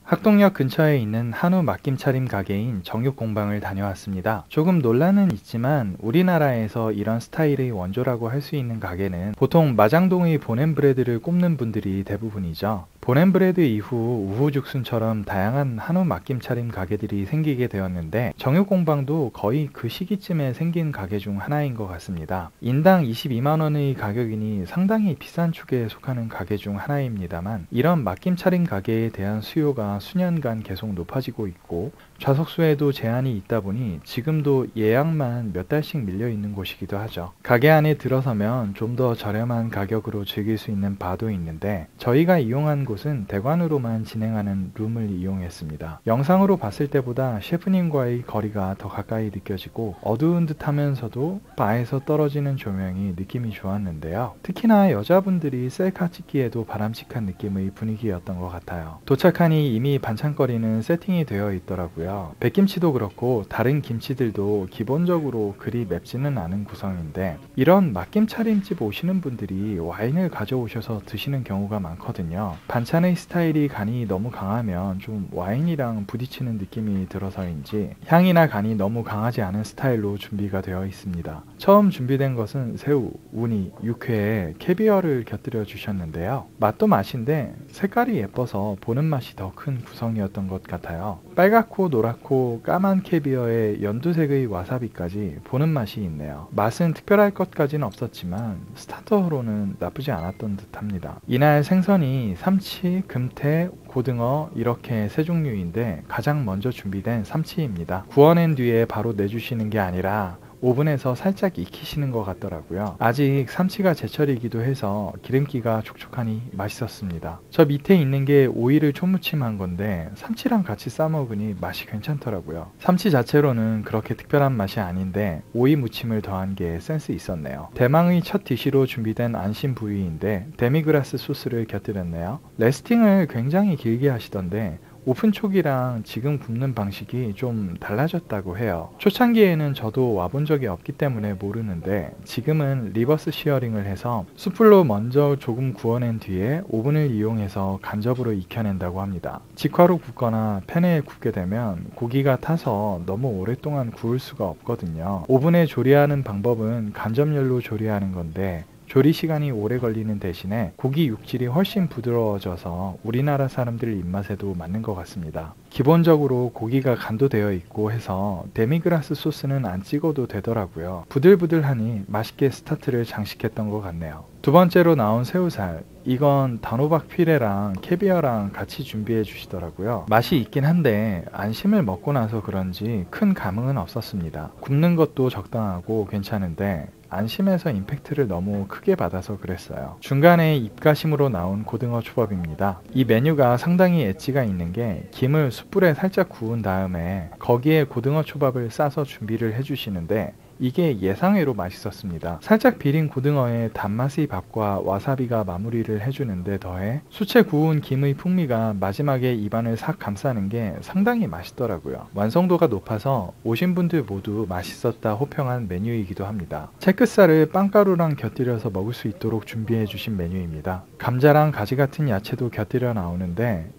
학동역 근처에 있는 한우 막김 차림 가게인 정육공방을 다녀왔습니다. 조금 논란은 있지만 우리나라에서 이런 스타일의 원조라고 할 수 있는 가게는 보통 마장동의 보냄브레드를 꼽는 분들이 대부분이죠. 보냄브레드 이후 우후죽순처럼 다양한 한우 막김 차림 가게들이 생기게 되었는데 정육공방도 거의 그 시기쯤에 생긴 가게 중 하나인 것 같습니다. 인당 22만원의 가격이니 상당히 비싼 축에 속하는 가게 중 하나입니다만, 이런 막김 차림 가게에 대한 수요가 수년간 계속 높아지고 있고 좌석수에도 제한이 있다 보니 지금도 예약만 몇 달씩 밀려 있는 곳이기도 하죠. 가게 안에 들어서면 좀 더 저렴한 가격으로 즐길 수 있는 바도 있는데, 저희가 이용한 곳은 대관으로만 진행하는 룸을 이용했습니다. 영상으로 봤을 때보다 셰프님과의 거리가 더 가까이 느껴지고 어두운 듯 하면서도 바에서 떨어지는 조명이 느낌이 좋았는데요. 특히나 여자분들이 셀카 찍기에도 바람직한 느낌의 분위기였던 것 같아요. 도착하니 이미 반찬거리는 세팅이 되어 있더라고요. 백김치도 그렇고 다른 김치들도 기본적으로 그리 맵지는 않은 구성인데, 이런 막김 차림집 오시는 분들이 와인을 가져오셔서 드시는 경우가 많거든요. 반찬의 스타일이 간이 너무 강하면 좀 와인이랑 부딪히는 느낌이 들어서인지 향이나 간이 너무 강하지 않은 스타일로 준비가 되어 있습니다. 처음 준비된 것은 새우, 우니, 육회에 캐비어를 곁들여 주셨는데요. 맛도 맛인데 색깔이 예뻐서 보는 맛이 더 큰 구성이었던 것 같아요. 빨갛고 노랗고 까만 캐비어에 연두색의 와사비까지 보는 맛이 있네요. 맛은 특별할 것까지는 없었지만 스타터로는 나쁘지 않았던 듯합니다. 이날 생선이 삼치, 금태, 고등어 이렇게 세 종류인데 가장 먼저 준비된 삼치입니다. 구워낸 뒤에 바로 내주시는 게 아니라 오븐에서 살짝 익히시는 것 같더라고요. 아직 삼치가 제철이기도 해서 기름기가 촉촉하니 맛있었습니다. 저 밑에 있는 게 오이를 초무침한 건데 삼치랑 같이 싸먹으니 맛이 괜찮더라고요. 삼치 자체로는 그렇게 특별한 맛이 아닌데 오이 무침을 더한 게 센스 있었네요. 대망의 첫 디시로 준비된 안심 부위인데 데미그라스 소스를 곁들였네요. 레스팅을 굉장히 길게 하시던데 오픈 초기랑 지금 굽는 방식이 좀 달라졌다고 해요. 초창기에는 저도 와본 적이 없기 때문에 모르는데 지금은 리버스 시어링을 해서 숯불로 먼저 조금 구워낸 뒤에 오븐을 이용해서 간접으로 익혀낸다고 합니다. 직화로 굽거나 팬에 굽게 되면 고기가 타서 너무 오랫동안 구울 수가 없거든요. 오븐에 조리하는 방법은 간접열로 조리하는 건데 조리 시간이 오래 걸리는 대신에 고기 육질이 훨씬 부드러워져서 우리나라 사람들 입맛에도 맞는 것 같습니다. 기본적으로 고기가 간도 되어 있고 해서 데미그라스 소스는 안 찍어도 되더라고요. 부들부들하니 맛있게 스타트를 장식했던 것 같네요. 두 번째로 나온 새우살, 이건 단호박 피레랑 캐비어랑 같이 준비해 주시더라고요. 맛이 있긴 한데 안심을 먹고 나서 그런지 큰 감흥은 없었습니다. 굽는 것도 적당하고 괜찮은데 안심에서 임팩트를 너무 크게 받아서 그랬어요. 중간에 입가심으로 나온 고등어 초밥입니다. 이 메뉴가 상당히 엣지가 있는 게 김을 숯불에 살짝 구운 다음에 거기에 고등어 초밥을 싸서 준비를 해주시는데 이게 예상외로 맛있었습니다. 살짝 비린 고등어에 단맛의 밥과 와사비가 마무리를 해주는데 더해 수채 구운 김의 풍미가 마지막에 입안을 싹 감싸는 게 상당히 맛있더라고요. 완성도가 높아서 오신 분들 모두 맛있었다 호평한 메뉴이기도 합니다. 채끝살을 빵가루랑 곁들여서 먹을 수 있도록 준비해 주신 메뉴입니다. 감자랑 가지 같은 야채도 곁들여 나오는데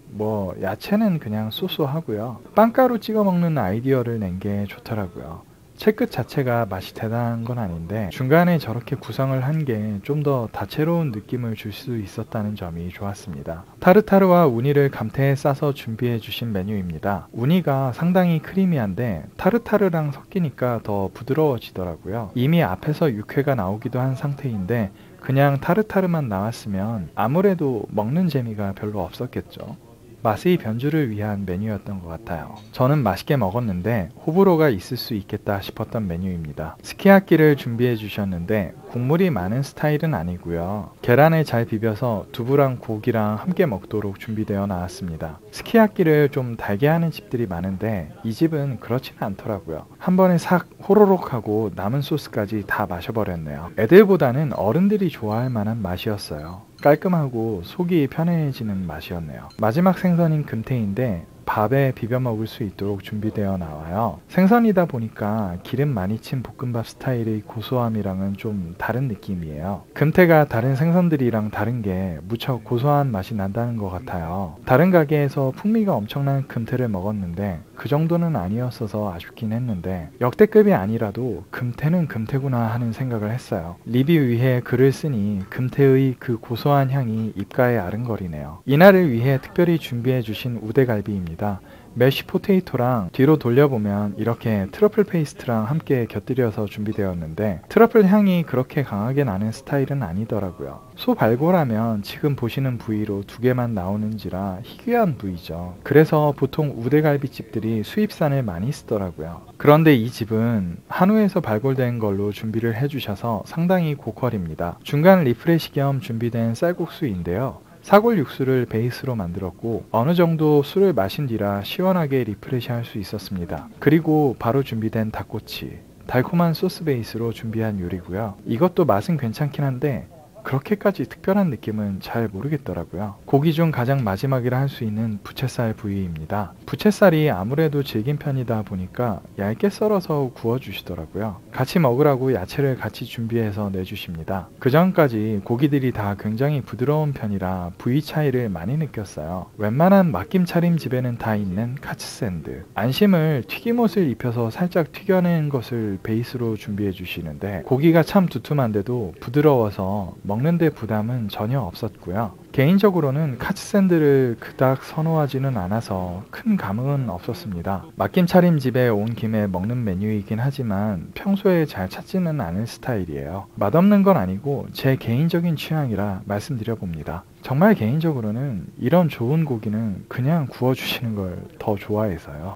야채는 그냥 쏘쏘하고요. 빵가루 찍어 먹는 아이디어를 낸 게 좋더라고요. 채끝 자체가 맛이 대단한 건 아닌데 중간에 저렇게 구성을 한 게 좀 더 다채로운 느낌을 줄 수 있었다는 점이 좋았습니다. 타르타르와 우니를 감태에 싸서 준비해 주신 메뉴입니다. 우니가 상당히 크리미한데 타르타르랑 섞이니까 더 부드러워지더라고요. 이미 앞에서 육회가 나오기도 한 상태인데 그냥 타르타르만 나왔으면 아무래도 먹는 재미가 별로 없었겠죠. 맛의 변주를 위한 메뉴였던 것 같아요. 저는 맛있게 먹었는데 호불호가 있을 수 있겠다 싶었던 메뉴입니다. 스키야키를 준비해 주셨는데 국물이 많은 스타일은 아니고요. 계란을 잘 비벼서 두부랑 고기랑 함께 먹도록 준비되어 나왔습니다. 스키야키를 좀 달게 하는 집들이 많은데 이 집은 그렇지는 않더라고요. 한 번에 싹 호로록 하고 남은 소스까지 다 마셔버렸네요. 애들보다는 어른들이 좋아할 만한 맛이었어요. 깔끔하고 속이 편해지는 맛이었네요. 마지막 생선인 금태인데 밥에 비벼 먹을 수 있도록 준비되어 나와요. 생선이다 보니까 기름 많이 친 볶음밥 스타일의 고소함이랑은 좀 다른 느낌이에요. 금태가 다른 생선들이랑 다른 게 무척 고소한 맛이 난다는 것 같아요. 다른 가게에서 풍미가 엄청난 금태를 먹었는데 그 정도는 아니었어서 아쉽긴 했는데 역대급이 아니라도 금태는 금태구나 하는 생각을 했어요. 리뷰 위에 글을 쓰니 금태의 그 고소한 향이 입가에 아른거리네요. 이날을 위해 특별히 준비해 주신 우대갈비입니다. 메쉬 포테이토랑 뒤로 돌려보면 이렇게 트러플 페이스트랑 함께 곁들여서 준비되었는데 트러플 향이 그렇게 강하게 나는 스타일은 아니더라고요. 소 발골하면 지금 보시는 부위로 2개만 나오는지라 희귀한 부위죠. 그래서 보통 우대갈비집들이 수입산을 많이 쓰더라고요. 그런데 이 집은 한우에서 발골된 걸로 준비를 해주셔서 상당히 고퀄입니다. 중간 리프레시 겸 준비된 쌀국수인데요. 사골 육수를 베이스로 만들었고 어느 정도 술을 마신 뒤라 시원하게 리프레시 할 수 있었습니다. 그리고 바로 준비된 닭꼬치, 달콤한 소스 베이스로 준비한 요리고요. 이것도 맛은 괜찮긴 한데 그렇게까지 특별한 느낌은 잘 모르겠더라고요. 고기 중 가장 마지막이라 할 수 있는 부채살 부위입니다. 부채살이 아무래도 질긴 편이다 보니까 얇게 썰어서 구워주시더라고요. 같이 먹으라고 야채를 같이 준비해서 내주십니다. 그 전까지 고기들이 다 굉장히 부드러운 편이라 부위 차이를 많이 느꼈어요. 웬만한 막김 차림집에는 다 있는 카츠샌드, 안심을 튀김옷을 입혀서 살짝 튀겨낸 것을 베이스로 준비해 주시는데 고기가 참 두툼한데도 부드러워서 먹는데 부담은 전혀 없었고요. 개인적으로는 카츠샌드를 그닥 선호하지는 않아서 큰 감흥은 없었습니다. 막김 차림집에 온 김에 먹는 메뉴이긴 하지만 평소에 잘 찾지는 않을 스타일이에요. 맛없는 건 아니고 제 개인적인 취향이라 말씀드려봅니다. 정말 개인적으로는 이런 좋은 고기는 그냥 구워주시는 걸 더 좋아해서요.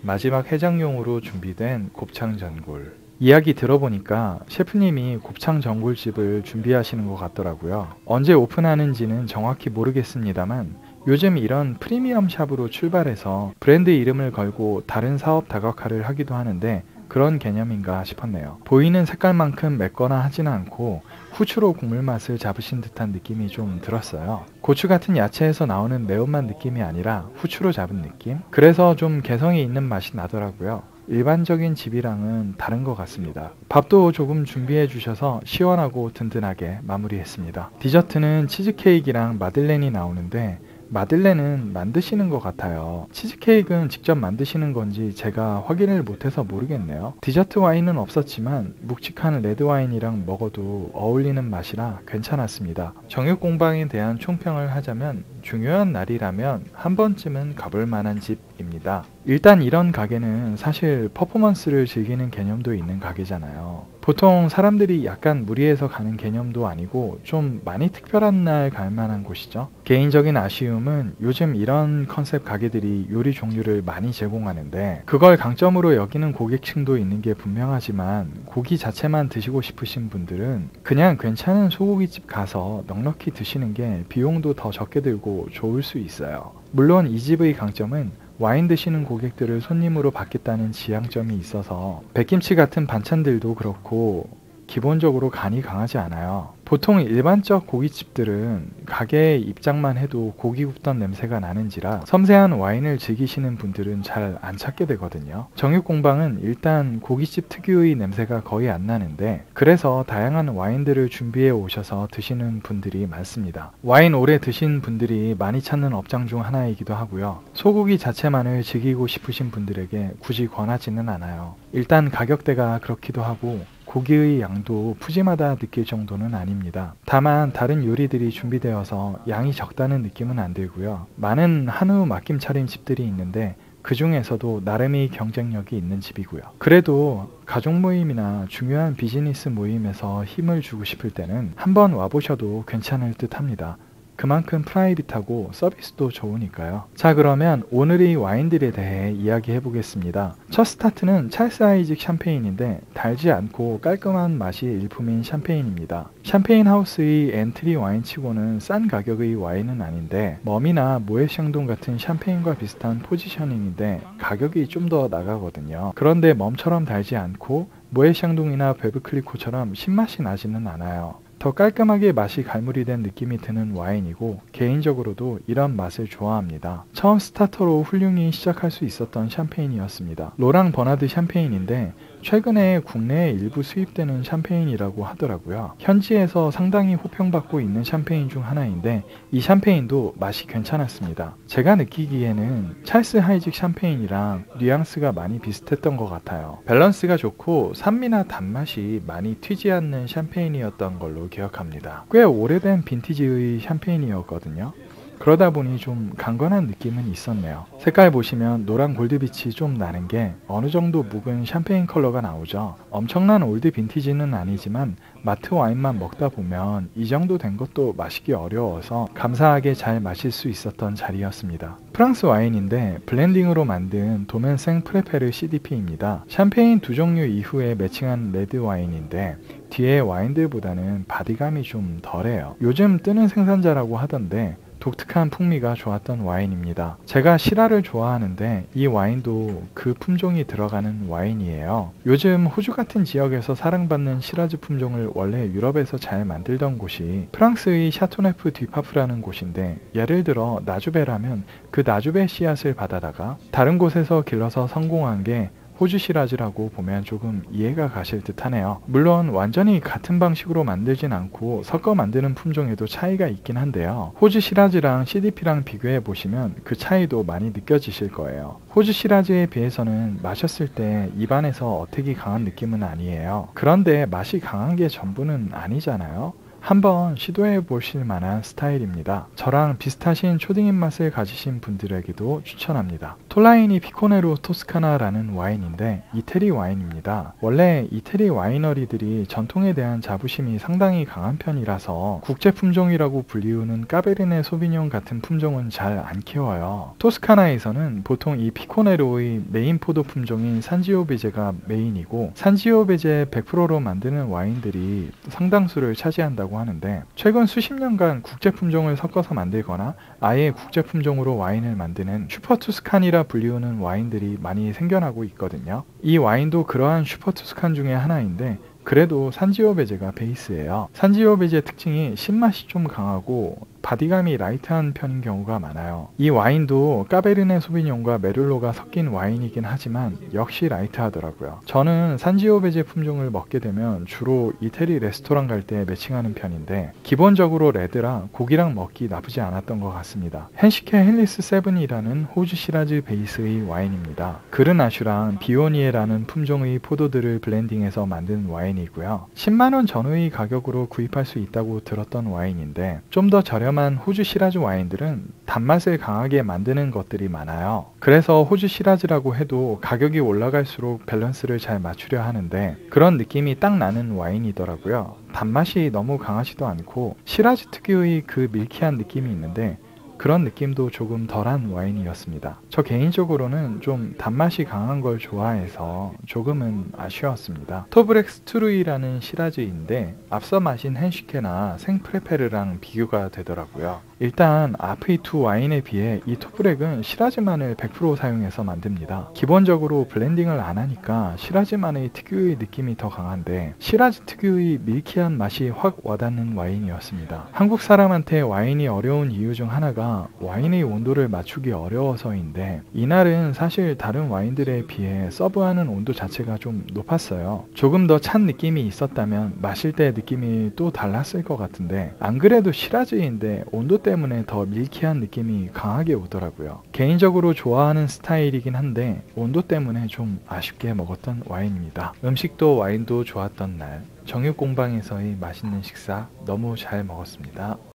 마지막 해장용으로 준비된 곱창 전골. 이야기 들어보니까 셰프님이 곱창 전골집을 준비하시는 것 같더라고요. 언제 오픈하는지는 정확히 모르겠습니다만 요즘 이런 프리미엄 샵으로 출발해서 브랜드 이름을 걸고 다른 사업 다각화를 하기도 하는데 그런 개념인가 싶었네요. 보이는 색깔만큼 맵거나 하지는 않고 후추로 국물 맛을 잡으신 듯한 느낌이 좀 들었어요. 고추 같은 야채에서 나오는 매운맛 느낌이 아니라 후추로 잡은 느낌? 그래서 좀 개성이 있는 맛이 나더라고요. 일반적인 집이랑은 다른 것 같습니다. 밥도 조금 준비해 주셔서 시원하고 든든하게 마무리했습니다. 디저트는 치즈케이크랑 마들렌이 나오는데 마들렌은 만드시는 것 같아요. 치즈케이크는 직접 만드시는 건지 제가 확인을 못해서 모르겠네요. 디저트 와인은 없었지만 묵직한 레드와인이랑 먹어도 어울리는 맛이라 괜찮았습니다. 정육공방에 대한 총평을 하자면 중요한 날이라면 한 번쯤은 가볼 만한 집입니다. 일단 이런 가게는 사실 퍼포먼스를 즐기는 개념도 있는 가게잖아요. 보통 사람들이 약간 무리해서 가는 개념도 아니고 좀 많이 특별한 날 갈 만한 곳이죠. 개인적인 아쉬움은 요즘 이런 컨셉 가게들이 요리 종류를 많이 제공하는데 그걸 강점으로 여기는 고객층도 있는 게 분명하지만 고기 자체만 드시고 싶으신 분들은 그냥 괜찮은 소고기집 가서 넉넉히 드시는 게 비용도 더 적게 들고 좋을 수 있어요. 물론 이 집의 강점은 와인 드시는 고객들을 손님으로 받겠다는 지향점이 있어서 백김치 같은 반찬들도 그렇고 기본적으로 간이 강하지 않아요. 보통 일반적 고깃집들은 가게에 입장만 해도 고기 굽던 냄새가 나는지라 섬세한 와인을 즐기시는 분들은 잘 안 찾게 되거든요. 정육공방은 일단 고깃집 특유의 냄새가 거의 안 나는데 그래서 다양한 와인들을 준비해 오셔서 드시는 분들이 많습니다. 와인 오래 드신 분들이 많이 찾는 업장 중 하나이기도 하고요. 소고기 자체만을 즐기고 싶으신 분들에게 굳이 권하지는 않아요. 일단 가격대가 그렇기도 하고 고기의 양도 푸짐하다 느낄 정도는 아닙니다. 다만 다른 요리들이 준비되어서 양이 적다는 느낌은 안 들고요. 많은 한우 막김 차림 집들이 있는데 그 중에서도 나름의 경쟁력이 있는 집이고요. 그래도 가족 모임이나 중요한 비즈니스 모임에서 힘을 주고 싶을 때는 한번 와보셔도 괜찮을 듯 합니다. 그만큼 프라이빗하고 서비스도 좋으니까요. 자, 그러면 오늘의 와인들에 대해 이야기해 보겠습니다. 첫 스타트는 찰스 아이직 샴페인인데 달지 않고 깔끔한 맛이 일품인 샴페인입니다. 샴페인 하우스의 엔트리 와인치고는 싼 가격의 와인은 아닌데 멈이나 모에샹동 같은 샴페인과 비슷한 포지셔닝인데 가격이 좀 더 나가거든요. 그런데 멈처럼 달지 않고 모에샹동이나 베브클리코처럼 신맛이 나지는 않아요. 더 깔끔하게 맛이 갈무리된 느낌이 드는 와인이고 개인적으로도 이런 맛을 좋아합니다. 처음 스타터로 훌륭히 시작할 수 있었던 샴페인이었습니다. 로랑 버나드 샴페인인데 최근에 국내에 일부 수입되는 샴페인이라고 하더라고요. 현지에서 상당히 호평받고 있는 샴페인 중 하나인데 이 샴페인도 맛이 괜찮았습니다. 제가 느끼기에는 찰스 하이직 샴페인이랑 뉘앙스가 많이 비슷했던 것 같아요. 밸런스가 좋고 산미나 단맛이 많이 튀지 않는 샴페인이었던 걸로 기억합니다. 꽤 오래된 빈티지의 샴페인이었거든요. 그러다 보니 좀 강건한 느낌은 있었네요. 색깔 보시면 노란 골드빛이 좀 나는 게 어느 정도 묵은 샴페인 컬러가 나오죠. 엄청난 올드 빈티지는 아니지만 마트 와인만 먹다 보면 이 정도 된 것도 마시기 어려워서 감사하게 잘 마실 수 있었던 자리였습니다. 프랑스 와인인데 블렌딩으로 만든 도멘생 프레페르 CDP입니다. 샴페인 두 종류 이후에 매칭한 레드 와인인데 뒤에 와인들보다는 바디감이 좀 덜해요. 요즘 뜨는 생산자라고 하던데 독특한 풍미가 좋았던 와인입니다. 제가 시라를 좋아하는데 이 와인도 그 품종이 들어가는 와인이에요. 요즘 호주 같은 지역에서 사랑받는 시라즈 품종을 원래 유럽에서 잘 만들던 곳이 프랑스의 샤토네프 뒤파프라는 곳인데 예를 들어 나주베라면 그 나주베 씨앗을 받아다가 다른 곳에서 길러서 성공한 게 호주 시라즈라고 보면 조금 이해가 가실 듯 하네요. 물론 완전히 같은 방식으로 만들진 않고 섞어 만드는 품종에도 차이가 있긴 한데요. 호주 시라즈랑 CDP랑 비교해 보시면 그 차이도 많이 느껴지실 거예요. 호주 시라즈에 비해서는 마셨을 때 입안에서 어택이 강한 느낌은 아니에요. 그런데 맛이 강한 게 전부는 아니잖아요. 한번 시도해 보실 만한 스타일입니다. 저랑 비슷하신 초딩 입맛을 가지신 분들에게도 추천합니다. 톨라이니 피코네로 토스카나라는 와인인데 이태리 와인입니다. 원래 이태리 와이너리들이 전통에 대한 자부심이 상당히 강한 편이라서 국제 품종이라고 불리우는 까베르네 소비뇽 같은 품종은 잘 안 키워요. 토스카나에서는 보통 이 피코네로의 메인 포도 품종인 산지오베제가 메인이고 산지오베제 100%로 만드는 와인들이 상당수를 차지한다고 하는데 최근 수십 년간 국제 품종을 섞어서 만들거나 아예 국제 품종으로 와인을 만드는 슈퍼 투스칸이라 불리우는 와인들이 많이 생겨나고 있거든요. 이 와인도 그러한 슈퍼 투스칸 중에 하나인데 그래도 산지오베제가 베이스예요. 산지오베제 특징이 신맛이 좀 강하고 바디감이 라이트한 편인 경우가 많아요. 이 와인도 까베르네 소비뇽과 메를로가 섞인 와인이긴 하지만 역시 라이트하더라고요. 저는 산지오베제 품종을 먹게 되면 주로 이태리 레스토랑 갈 때 매칭하는 편인데 기본적으로 레드라 고기랑 먹기 나쁘지 않았던 것 같습니다. 헨시케 헬리스 세븐이라는 호주 시라즈 베이스의 와인입니다. 그르나슈랑 비오니에라는 품종의 포도들을 블렌딩해서 만든 와인이고요. 10만원 전후의 가격으로 구입할 수 있다고 들었던 와인인데 좀 더 저렴한 호주 시라즈 와인들은 단맛을 강하게 만드는 것들이 많아요. 그래서 호주 시라즈라고 해도 가격이 올라갈수록 밸런스를 잘 맞추려 하는데 그런 느낌이 딱 나는 와인이더라고요. 단맛이 너무 강하지도 않고 시라즈 특유의 그 밀키한 느낌이 있는데 그런 느낌도 조금 덜한 와인이었습니다. 저 개인적으로는 좀 단맛이 강한 걸 좋아해서 조금은 아쉬웠습니다. 토브렉 스투르이라는 시라즈인데 앞서 마신 헨시케나 생프레페르랑 비교가 되더라고요. 일단 아프이2 와인에 비해 이 토브렉은 시라즈만을 100% 사용해서 만듭니다. 기본적으로 블렌딩을 안 하니까 시라즈만의 특유의 느낌이 더 강한데 시라즈 특유의 밀키한 맛이 확 와닿는 와인이었습니다. 한국 사람한테 와인이 어려운 이유 중 하나가 와인의 온도를 맞추기 어려워서인데 이날은 사실 다른 와인들에 비해 서브하는 온도 자체가 좀 높았어요. 조금 더 찬 느낌이 있었다면 마실 때 느낌이 또 달랐을 것 같은데 안 그래도 시라즈인데 온도 때문에 더 밀키한 느낌이 강하게 오더라고요. 개인적으로 좋아하는 스타일이긴 한데 온도 때문에 좀 아쉽게 먹었던 와인입니다. 음식도 와인도 좋았던 날 정육공방에서의 맛있는 식사 너무 잘 먹었습니다.